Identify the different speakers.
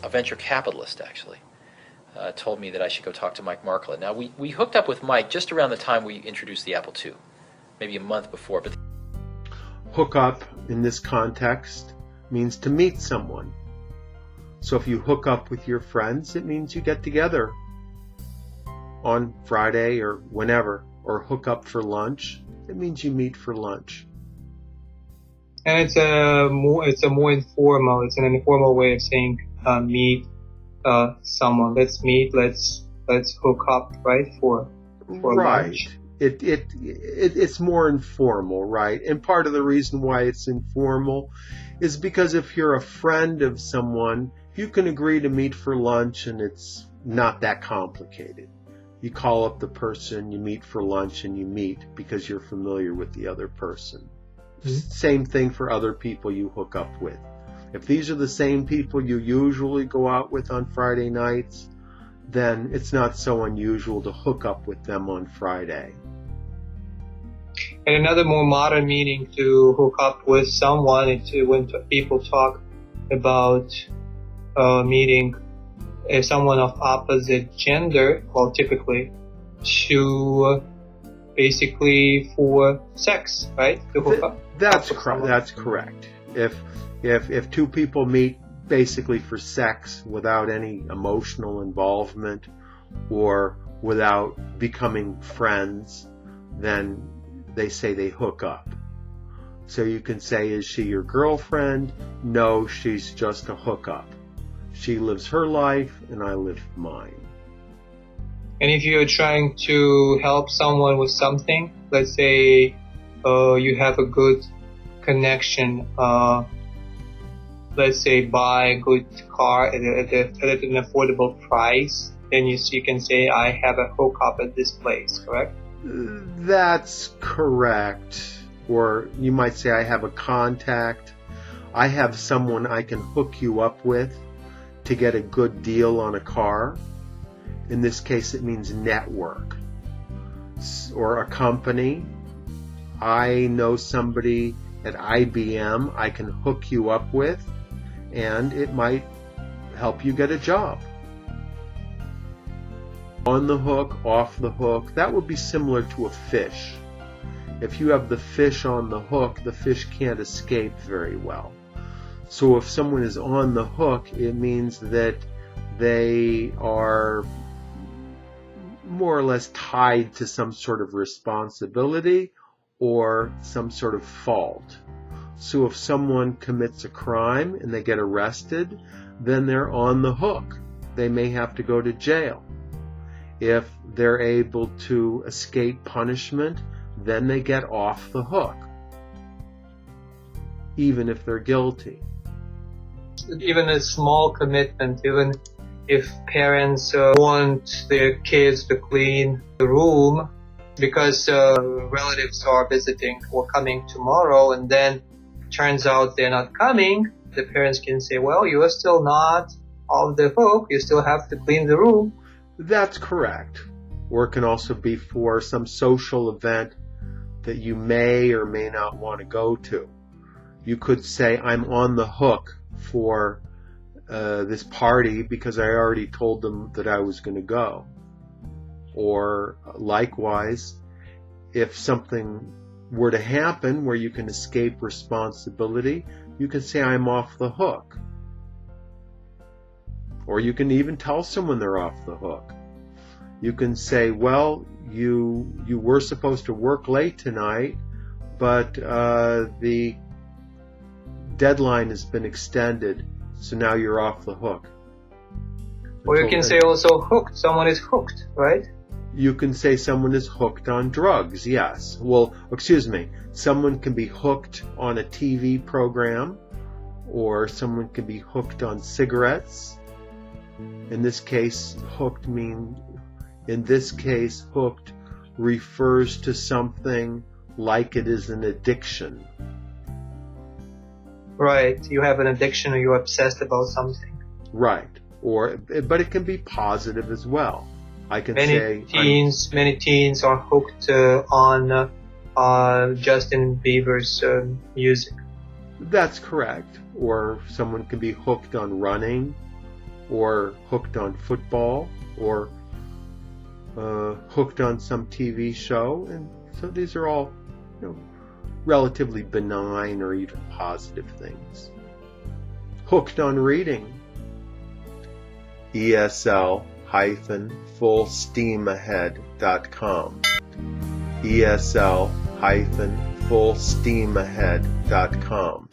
Speaker 1: a venture capitalist, actually, told me that I should go talk to Mike Markkula. Now, we hooked up with Mike just around the time we introduced the Apple II, maybe a month before. But
Speaker 2: hook up in this context means to meet someone. So if you hook up with your friends, it means you get together on Friday or whenever, or hook up for lunch. It means you meet for lunch.
Speaker 3: And it's a more informal. It's an informal way of saying meet someone. Let's meet. Let's hook up, right? For
Speaker 2: right.
Speaker 3: Lunch.
Speaker 2: It's more informal, right? And part of the reason why it's informal is because if you're a friend of someone, you can agree to meet for lunch, and it's not that complicated. You call up the person, you meet for lunch, and you meet because you're familiar with the other person. Mm-hmm. Same thing for other people you hook up with. If these are the same people you usually go out with on Friday nights, then it's not so unusual to hook up with them on Friday.
Speaker 3: And another more modern meaning to hook up with someone is when people talk about meeting someone of opposite gender, well, typically, to basically for sex, right? To hook up.
Speaker 2: That's correct. If two people meet basically for sex without any emotional involvement or without becoming friends, then they say they hook up. So you can say, is she your girlfriend? No, she's just a hookup. She lives her life and I live mine.
Speaker 3: And if you're trying to help someone with something, let's say you have a good connection, let's say buy a good car at an affordable price, then you can say, I have a hookup at this place, correct?
Speaker 2: That's correct. Or you might say, I have a contact. I have someone I can hook you up with to get a good deal on a car. In this case, it means network. Or a company. I know somebody at IBM I can hook you up with, and it might help you get a job. On the hook, off the hook, that would be similar to a fish. If you have the fish on the hook, the fish can't escape very well. So if someone is on the hook, it means that they are more or less tied to some sort of responsibility or some sort of fault. So if someone commits a crime and they get arrested, then they're on the hook. They may have to go to jail. If they're able to escape punishment, then they get off the hook, even if they're guilty.
Speaker 3: Even a small commitment, even if parents want their kids to clean the room because relatives are visiting or coming tomorrow, and then turns out they're not coming, the parents can say, well, you are still not off the hook, you still have to clean the room.
Speaker 2: That's correct. Or it can also be for some social event that you may or may not want to go to. You could say, I'm on the hook for this party because I already told them that I was going to go. Or likewise, if something were to happen where you can escape responsibility, you can say, I'm off the hook. Or you can even tell someone they're off the hook. You can say, well, you were supposed to work late tonight, but the deadline has been extended, so now you're off the hook.
Speaker 3: Or you can say also hooked. Someone is hooked, right?
Speaker 2: You can say someone is hooked on drugs, yes. Well, excuse me. Someone can be hooked on a TV program, or someone can be hooked on cigarettes. In this case, hooked refers to something like it is an addiction.
Speaker 3: Right. You have an addiction, or you're obsessed about something.
Speaker 2: Right. But it can be positive as well. I can
Speaker 3: say many teens are hooked on Justin Bieber's music.
Speaker 2: That's correct. Or someone can be hooked on running, or hooked on football, or hooked on some TV show. And so these are all, relatively benign or even positive things. Hooked on reading. ESL-fullsteamahead.com. ESL-fullsteamahead.com.